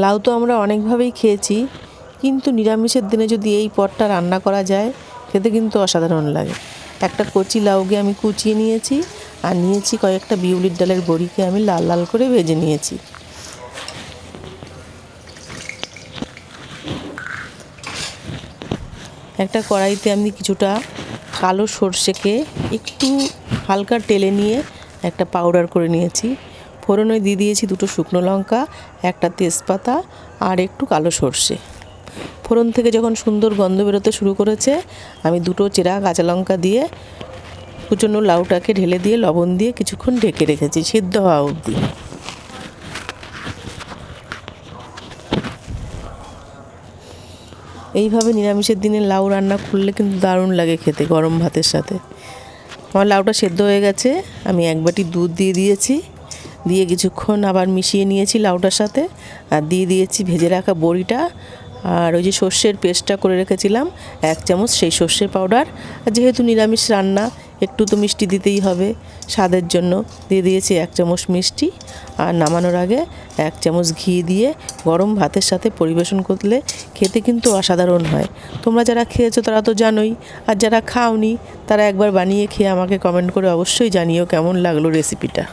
লাউ তো আমরা অনেকভাবেই খেয়েছি, কিন্তু নিরামিষের দিনে যদি এই পদটা রান্না করা যায় খেতে কিন্তু অসাধারণ লাগে। একটা কচি লাউকে আমি কুচিয়ে নিয়েছি, আর নিয়েছি কয়েকটা বিউলির ডালের বড়িকে আমি লাল লাল করে ভেজে নিয়েছি। একটা কড়াইতে আমি কিছুটা কালো সর্ষেকে একটু হালকা টেলে নিয়ে একটা পাউডার করে নিয়েছি। ফোড়নে দিয়ে দিয়েছি দুটো শুকনো লঙ্কা, একটা তেজপাতা আর একটু কালো সর্ষে। ফোড়ন থেকে যখন সুন্দর গন্ধ বেরোতে শুরু করেছে, আমি দুটো চেরা কাঁচা লঙ্কা দিয়ে কুচনো লাউটাকে ঢেলে দিয়ে লবণ দিয়ে কিছুক্ষণ ঢেকে রেখেছি সিদ্ধ হওয়া অবধি। এইভাবে নিরামিষের দিনে লাউ রান্না করলে কিন্তু দারুণ লাগে খেতে গরম ভাতের সাথে। আমার লাউটা সেদ্ধ হয়ে গেছে, আমি এক বাটি দুধ দিয়ে দিয়েছি, দিয়ে কিছুক্ষণ আবার মিশিয়ে নিয়েছি লাউটার সাথে, আর দিয়ে দিয়েছি ভেজে রাখা বড়িটা, আর ওই যে সর্ষের পেস্টটা করে রেখেছিলাম 1 চামচ সেই সর্ষের পাউডার। আর যেহেতু নিরামিষ রান্না একটু তো মিষ্টি দিতেই হবে, স্বাদের জন্য দিয়ে দিয়েছি 1 চামচ মিষ্টি। আর নামানোর আগে 1 চামচ ঘি দিয়ে গরম ভাতের সাথে পরিবেশন করলে খেতে কিন্তু অসাধারণ হয়। তোমরা যারা খেয়েছো তারা তো জানোই, আর যারা খাওনি তারা একবার বানিয়ে খেয়ে আমাকে কমেন্ট করে অবশ্যই জানিও কেমন লাগলো রেসিপিটা।